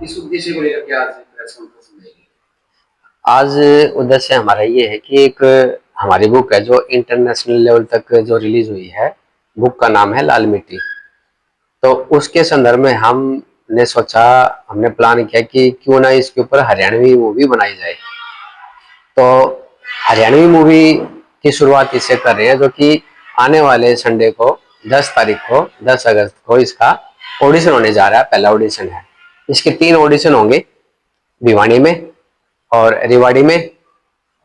इस उद्देश्य को लेकर के आज प्रेस कॉन्फ्रेंस में आज उद्देश्य हमारा ये है कि एक हमारी बुक है जो इंटरनेशनल लेवल तक जो रिलीज हुई है। बुक का नाम है लाल मिट्टी। तो उसके संदर्भ में हमने सोचा, हमने प्लान किया कि क्यों ना इसके ऊपर हरियाणवी मूवी बनाई जाए। तो हरियाणवी मूवी की शुरुआत इससे कर रहे हैं, जो कि आने वाले संडे को 10 तारीख को 10 अगस्त को इसका ऑडिशन होने जा रहा है। पहला ऑडिशन है। इसके 3 ऑडिशन होंगे, भिवानी में और रेवाड़ी में,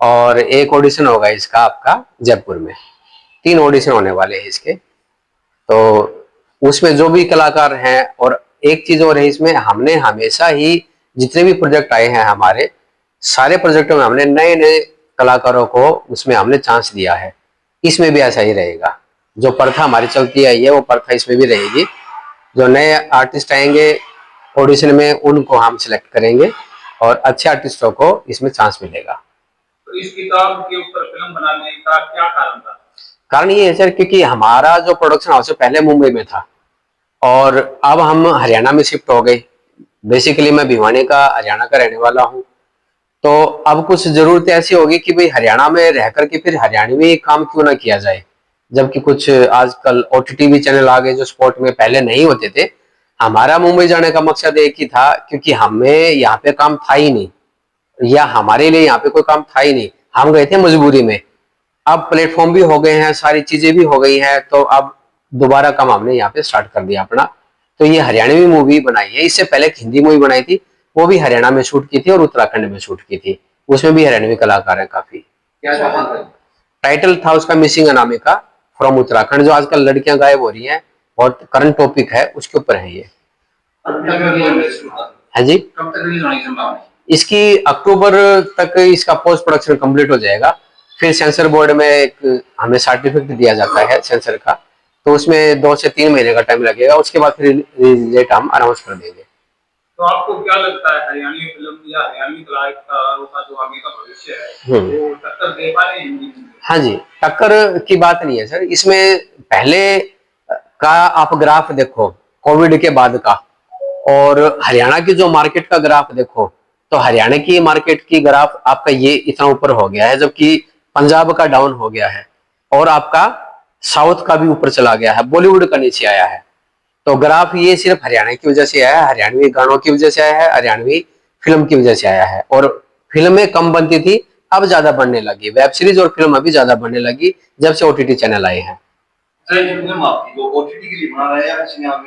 और एक ऑडिशन होगा इसका आपका जयपुर में। 3 ऑडिशन होने वाले हैं इसके। तो उसमें जो भी कलाकार हैं, और एक चीज और है इसमें, हमने हमेशा ही जितने भी प्रोजेक्ट आए हैं हमारे, सारे प्रोजेक्टों में हमने नए नए कलाकारों को उसमें हमने चांस दिया है। इसमें भी ऐसा ही रहेगा। जो प्रथा हमारी चलती आई है वो प्रथा इसमें भी रहेगी। जो नए आर्टिस्ट आएंगे ऑडिशन में उनको हम सिलेक्ट करेंगे और अच्छे आर्टिस्टों को इसमें चांस मिलेगा। तो इस किताब के ऊपर फिल्म बनाने का क्या कारण था? कारण ये है सर, क्योंकि हमारा जो प्रोडक्शन हाउस है पहले मुंबई में था और अब हम हरियाणा में शिफ्ट हो गए। बेसिकली मैं भिवानी का, हरियाणा का रहने वाला हूँ। तो अब कुछ जरूरत ऐसी होगी कि भाई हरियाणा में रह करके फिर हरियाणवी काम क्यों ना किया जाए, जबकि कुछ आजकल ओटीटी भी चैनल आ गए जो स्पोर्ट में पहले नहीं होते थे। हमारा मुंबई जाने का मकसद एक ही था, क्योंकि हमें यहाँ पे काम था ही नहीं, या हमारे लिए यहाँ पे कोई काम था ही नहीं। हम गए थे मजबूरी में। अब प्लेटफॉर्म भी हो गए हैं, सारी चीजें भी हो गई हैं, तो अब दोबारा काम हमने यहाँ पे स्टार्ट कर दिया अपना। तो ये हरियाणवी मूवी बनाई है। इससे पहले एक हिंदी मूवी बनाई थी, वो भी हरियाणा में शूट की थी और उत्तराखंड में शूट की थी। उसमें भी हरियाणवी कलाकार हैं काफी। क्या टाइटल था उसका मिसिंग अनामिका फ्रॉम उत्तराखंड, जो आजकल लड़कियां गायब हो रही हैं और करंट टॉपिक है, उसके ऊपर है ये। हाँ जी, कब तक रिलीज होने की संभावना है? इसकी अक्टूबर तक इसका पोस्ट प्रोडक्शन कंप्लीट हो जाएगा। फिर सेंसर बोर्ड में एक हमें सर्टिफिकेट दिया जाता है सेंसर का, तो उसमें 2 से 3 महीने का टाइम लगेगा। उसके बाद फिर डेट हम अनाउंस कर देंगे। तो आपको क्या लगता है हरियाणवी फिल्म या हरियाणवी कलाकारों का जो आगे का भविष्य है वो टक्कर दे पा रहे हैं हिंदी में? हाँ जी, टक्कर की बात नहीं है सर। इसमें पहले का आप ग्राफ देखो कोविड के बाद का, और हरियाणा की जो मार्केट का ग्राफ देखो, तो हरियाणा की मार्केट की ग्राफ आपका ये इतना ऊपर हो गया है, जबकि पंजाब का डाउन हो गया है और आपका साउथ का भी ऊपर चला गया है, बॉलीवुड का नीचे आया है। तो ग्राफ ये सिर्फ हरियाणा की वजह से आया है, हरियाणवी गानों की वजह से आया है, हरियाणवी फिल्म की वजह से आया है। और फिल्में कम बनती थी, अब ज्यादा बनने लगी। वेब सीरीज और फिल्म अभी ज्यादा बनने लगी जब से ओटीटी चैनल आए हैं।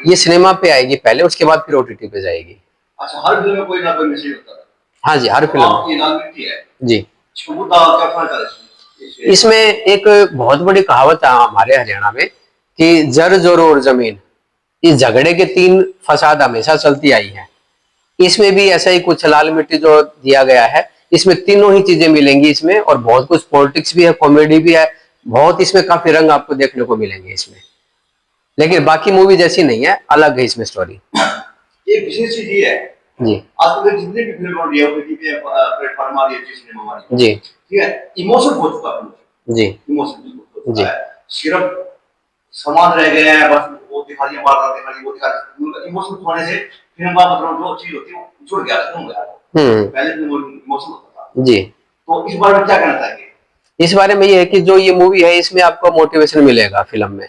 ये सिनेमा पे आएगी पहले, उसके बाद फिर ओटीटी पे जाएगी। अच्छा, हर फिल्म में कोई ना कोई मैसेज होता है। हाँ जी, हर फिल्म है जी। क्या फर्क है इसमें एक बहुत बड़ी कहावत है हमारे हरियाणा में कि जर जोर और जमीन, इस झगड़े के 3 फसाद हमेशा चलती आई है। इसमें भी ऐसा ही कुछ लाल मिट्टी जो दिया गया है, इसमें तीनों ही चीजें मिलेंगी इसमें, और बहुत कुछ पॉलिटिक्स भी है, कॉमेडी भी है, बहुत इसमें काफी रंग आपको देखने को मिलेंगे इसमें। लेकिन बाकी मूवी जैसी नहीं है, अलग है इसमें स्टोरी। एक विशेष चीज ये है जी, आजकल जितने भी फिल्म बन रही है ओटीटी पे प्लेटफॉर्म आ रही है, सिनेमा आ रही है जी, ठीक है, इमोशन हो चुका है। जी, इमोशन हो जी, चुका है। सिर्फ समान रह गए हैं, बस वो दिखा दिया, बात दिखा दी, वो दिखा दी। इमोशन होने से फिल्म का मतलब जो चीज होती है वो जुड़ गया, खत्म हो गया। पहले इमोशन होता था जी। तो इस बारे में क्या कहना चाहिए? इस बारे में ये है कि जो ये मूवी है इसमें आपको मोटिवेशन मिलेगा, फिल्म में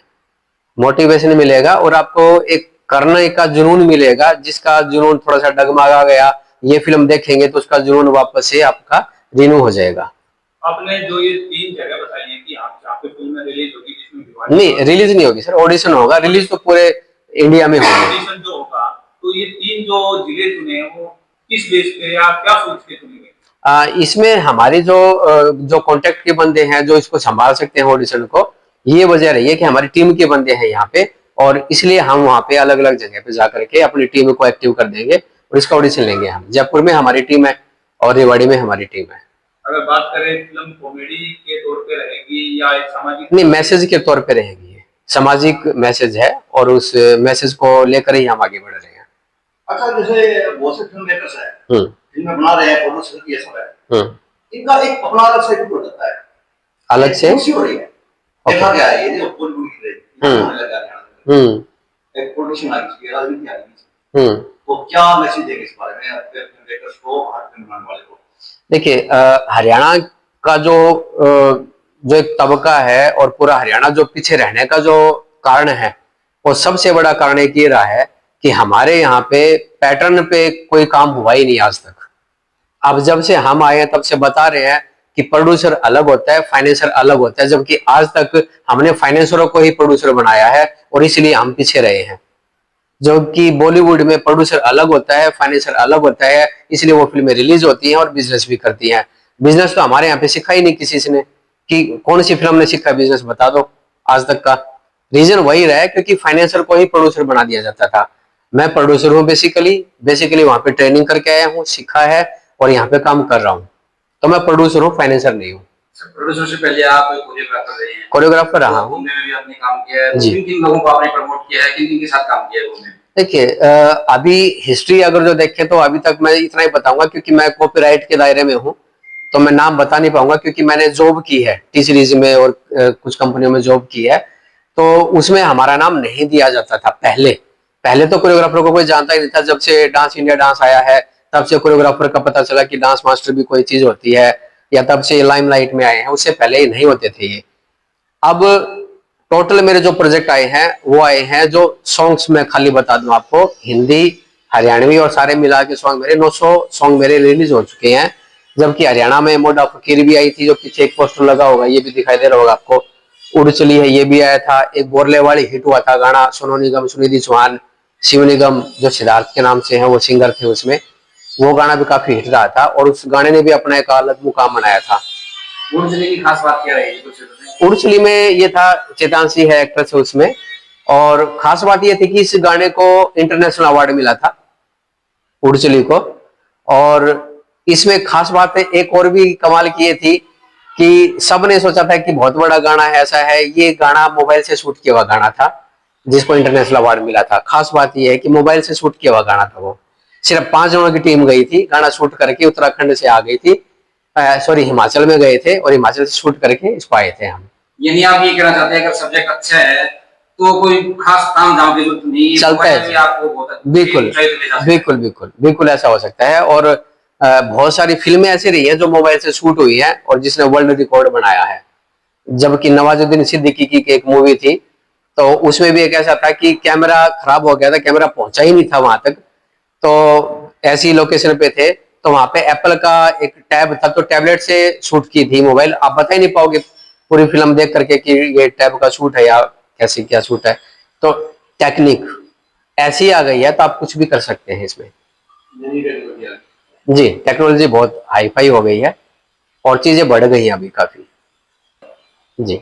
मोटिवेशन मिलेगा और आपको एक करने का जुनून मिलेगा। जिसका जुनून थोड़ा सा डगमगा गया, ये फिल्म देखेंगे तो उसका जुनून वापस से आपका रिन्यू हो जाएगा। आपने जो ये 3 जगह बताई है कि आप जहाँ पे फिल्म रिलीज होगी, जिसमें नहीं, रिलीज नहीं होगी सर, ऑडिशन होगा। रिलीज तो पूरे इंडिया में होगा। ऑडिशन जो होगा, तो ये 3 जो जिले चुने हैं वो किस बेस पे या क्या सोच के चुने गए? इसमें हमारे जो कॉन्टेक्ट के बंदे हैं जो इसको संभाल सकते हैं ऑडिशन को, ये वजह रही है कि हमारी टीम के बंदे हैं यहाँ पे, और इसलिए हम वहाँ पे अलग अलग जगह पे जाकर के अपनी टीम को एक्टिव कर देंगे और इसका ऑडिशन लेंगे। हम जयपुर में हमारी टीम है और रेवाड़ी में हमारी टीम है। अगर बात करें फिल्म कॉमेडी के तौर पे रहेगी या एक सामाजिक? नहीं, मैसेज के तौर पे रहेगी। ये सामाजिक मैसेज है और उस मैसेज को लेकर ही हम आगे बढ़ रहे हैं। अच्छा, जैसे बहुत से फिल्म मेकर्स है, फिल्में बना रहे हैं, प्रोड्यूसर की ये सब है, इनका एक अपना अलग से हो जाता है, अलग से हो रही है। देखा गया है ये जो बॉलीवुड की होने लगा है, एक प्रोडक्शन आ गई, राजनीति आ गई। वो क्या मैसेज देंगे इस बारे में अपने देखर्स को, हर फिल्म बनाने वाले को? देखिए, हरियाणा का जो एक तबका है और पूरा हरियाणा जो पीछे रहने का जो कारण है, वो सबसे बड़ा कारण एक ये रहा है कि हमारे यहाँ पे पैटर्न पे कोई काम हुआ ही नहीं आज तक। अब जब से हम आए हैं तब से बता रहे हैं कि प्रोड्यूसर अलग होता है, फाइनेंसर अलग होता है, जबकि आज तक हमने फाइनेंसरों को ही प्रोड्यूसर बनाया है और इसलिए हम पीछे रहे हैं। जो कि बॉलीवुड में प्रोड्यूसर अलग होता है, फाइनेंसर अलग होता है, इसलिए वो फिल्में रिलीज होती हैं और बिजनेस भी करती हैं। बिजनेस तो हमारे यहाँ पे सीखा ही नहीं किसी ने, कि कौन सी फिल्म ने सीखा बिजनेस, बता दो आज तक का। रीजन वही रहा है क्योंकि फाइनेंसर को ही प्रोड्यूसर बना दिया जाता था। मैं प्रोड्यूसर हूँ बेसिकली वहां पे ट्रेनिंग करके आया हूँ, सीखा है और यहाँ पे काम कर रहा हूँ, तो मैं प्रोड्यूसर हूँ, फाइनेंसर नहीं हूँ। प्रोड्यूसर से पहले आप कोरियोग्राफर रहे हैं, कोरियोग्राफर रहा हूँ घूमने में भी आपने काम किया है, जी। किन किन लोगों को आपने प्रमोट किया है, किन किन के साथ काम किया है घूमने में? देखिए, अभी हिस्ट्री अगर जो देखें तो अभी तक मैं इतना ही बताऊंगा क्योंकि मैं कॉपीराइट के दायरे में हूँ, तो मैं नाम बता नहीं पाऊंगा क्योंकि मैंने जॉब की है टी सीरीज में और कुछ कंपनियों में जॉब की है, तो उसमें हमारा नाम नहीं दिया जाता था। पहले पहले तो कोरियोग्राफर को कोई जानता ही नहीं था। जब से डांस इंडिया डांस आया है तब से कोरियोग्राफर का पता चला कि डांस मास्टर भी कोई चीज होती है, या तब से लाइमलाइट में आए हैं, उससे पहले ही नहीं होते थे ये। अब टोटल मेरे जो प्रोजेक्ट आए हैं वो आए हैं, जो सॉन्ग्स में खाली बता दूं आपको, हिंदी हरियाणवी और सारे मिला के सॉन्ग मेरे 900 सॉन्ग मेरे रिलीज हो चुके हैं। जबकि हरियाणा में मोडा फकीर भी आई थी, जो पीछे एक पोस्टर लगा होगा, ये भी दिखाई दे रहा होगा आपको, उड़ चली है, ये भी आया था। एक बोरले वाली हिट हुआ था गाना, सोनू निगम, सुनिधि चौहान, शिव निगम जो सिद्धार्थ के नाम से है वो सिंगर थे उसमें, वो गाना भी काफी हिट रहा था और उस गाने ने भी अपना एक अलग मुकाम बनाया था। उड़चली की खास बात क्या रही? उड़चली में ये था, चेतांशी है एक्ट्रेस है उसमें, और खास बात ये थी कि इस गाने को इंटरनेशनल अवार्ड मिला था उड़चली को। और इसमें खास बात है, एक और भी कमाल की ये थी कि सबने सोचा था कि बहुत बड़ा गाना है, ऐसा है, ये गाना मोबाइल से शूट किया हुआ गाना था जिसको इंटरनेशनल अवार्ड मिला था। खास बात ये है कि मोबाइल से शूट किया हुआ गाना था, वो सिर्फ 5 जनों की टीम गई थी, गाना शूट करके उत्तराखंड से आ गई थी, सॉरी हिमाचल में गए थे और हिमाचल से शूट करके इसको आए थे हम। यानी आप ये कहना चाहते हैं अगर सब्जेक्ट अच्छा है तो कोई खास काम धाम की जरूरत नहीं, चलता है, आपको बहुत बिल्कुल बिल्कुल बिल्कुल बिल्कुल ऐसा हो सकता है। और बहुत सारी फिल्में ऐसी रही हैं जो मोबाइल से शूट हुई हैं और जिसने वर्ल्ड रिकॉर्ड बनाया है। जबकि नवाजुद्दीन सिद्दीकी की एक मूवी थी, तो उसमें भी एक ऐसा था कि कैमरा खराब हो गया था, कैमरा पहुंचा ही नहीं था वहां तक, तो ऐसी लोकेशन पे थे, तो वहां पे एप्पल का एक टैब था, तो टैबलेट से शूट की थी मोबाइल। आप बता ही नहीं पाओगे पूरी फिल्म देख करके कि ये टैब का शूट है या कैसे क्या शूट है। तो टेक्निक ऐसी आ गई है तो आप कुछ भी कर सकते हैं इसमें। जी, टेक्नोलॉजी बहुत हाई फाई हो गई है और चीजें बढ़ गई हैं अभी काफी। जी,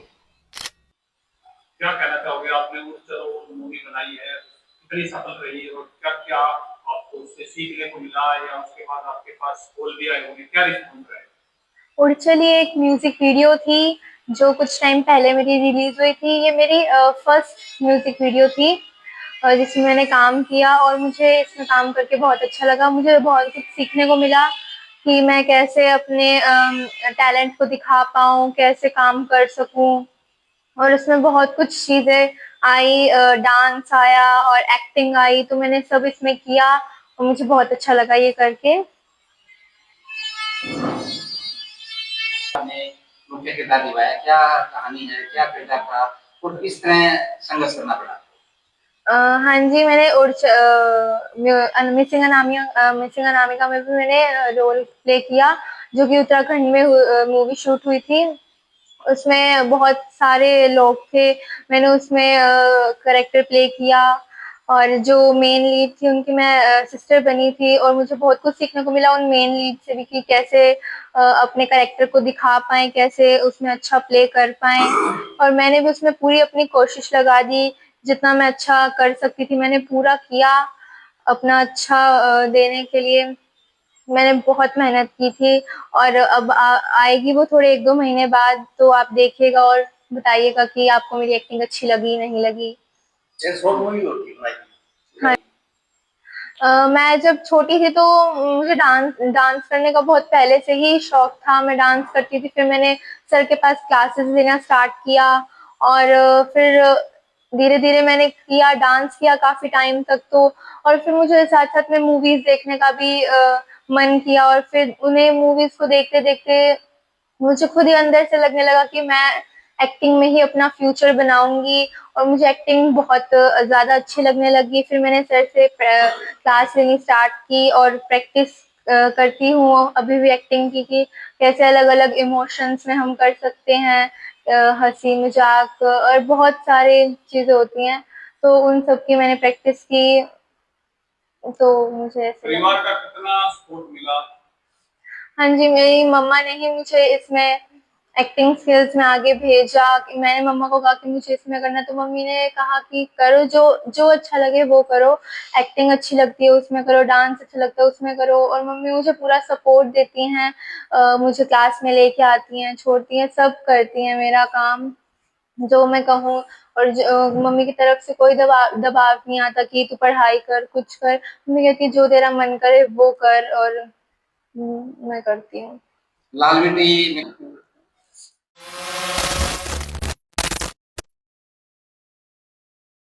क्या कहना चाहोगे? आपने उस मूवी बनाई है, कितनी सफल रही है और क्या क्या आपको उससे सीखने को मिला, या उसके बाद आपके पास बोल भी आए होंगे, क्या रिस्पॉन्स रहे? उड़चली एक म्यूजिक वीडियो थी जो कुछ टाइम पहले मेरी रिलीज हुई थी। ये मेरी फर्स्ट म्यूजिक वीडियो थी जिसमें मैंने काम किया और मुझे इसमें काम करके बहुत अच्छा लगा। मुझे बहुत कुछ सीखने को मिला कि मैं कैसे अपने टैलेंट को दिखा पाऊँ, कैसे काम कर सकूँ, और उसमें बहुत कुछ चीज़ें आई, डांस आया और एक्टिंग आई, तो मैंने सब इसमें किया और मुझे बहुत अच्छा लगा ये करके। आपने मुख्य किरदार निभाया, क्या कहानी है, क्या किरदार था और किस तरह संघर्ष करना पड़ा? हाँ जी, मैंने मिसिंग अनामिका में भी मैंने रोल प्ले किया, जो कि उत्तराखंड में मूवी शूट हुई थी। उसमें बहुत सारे लोग थे, मैंने उसमें करेक्टर प्ले किया और जो मेन लीड थी उनकी मैं सिस्टर बनी थी, और मुझे बहुत कुछ सीखने को मिला उन मेन लीड से भी कि कैसे अपने करेक्टर को दिखा पाएँ, कैसे उसमें अच्छा प्ले कर पाएँ। और मैंने भी उसमें पूरी अपनी कोशिश लगा दी, जितना मैं अच्छा कर सकती थी मैंने पूरा किया अपना अच्छा देने के लिए। मैंने बहुत मेहनत की थी और अब आएगी वो थोड़े 1-2 महीने बाद, तो आप देखिएगा और बताइएगा कि आपको मेरी एक्टिंग अच्छी लगी नहीं लगी। ये शॉर्ट मूवी होती है हाँ, मैं जब छोटी थी तो मुझे डांस करने का बहुत पहले से ही शौक था, मैं डांस करती थी। फिर मैंने सर के पास क्लासेस लेना स्टार्ट किया और फिर धीरे धीरे मैंने किया, डांस किया काफी टाइम तक तो। और फिर मुझे साथ साथ में मूवीज देखने का भी मन किया, और फिर उन्हें मूवीज को देखते देखते मुझे खुद ही अंदर से लगने लगा कि मैं एक्टिंग में ही अपना फ्यूचर बनाऊंगी, और मुझे एक्टिंग बहुत ज्यादा अच्छी लगने लगी। फिर मैंने सर से क्लास लेनी स्टार्ट की और प्रैक्टिस करती हूँ अभी भी एक्टिंग की, कि कैसे अलग अलग इमोशंस में हम कर सकते हैं, हंसी मजाक और बहुत सारे चीजें होती हैं, तो उन सब की मैंने प्रैक्टिस की। तो मुझे ऐसे लगा। परिवार का कितना सपोर्ट मिला? हाँ जी, मेरी मम्मा ने ही मुझे इसमें एक्टिंग स्किल्स में आगे भेजा। मैंने मम्मा को कहा कि मुझे इसमें करना है, तो मम्मी ने कहा कि करो, जो जो अच्छा लगे वो करो, एक्टिंग अच्छी लगती है उसमें करो, डांस अच्छा लगता है उसमें करो। और मम्मी मुझे पूरा सपोर्ट देती हैं, मुझे क्लास में लेके आती हैं, छोड़ती हैं, सब करती हैं मेरा काम जो मैं कहूँ। और मम्मी की तरफ से कोई दबाव दबाव नहीं आता कि तू पढ़ाई कर, कुछ कर। मम्मी कहती है जो तेरा मन करे वो कर, और मैं करती हूँ। लाल बेटी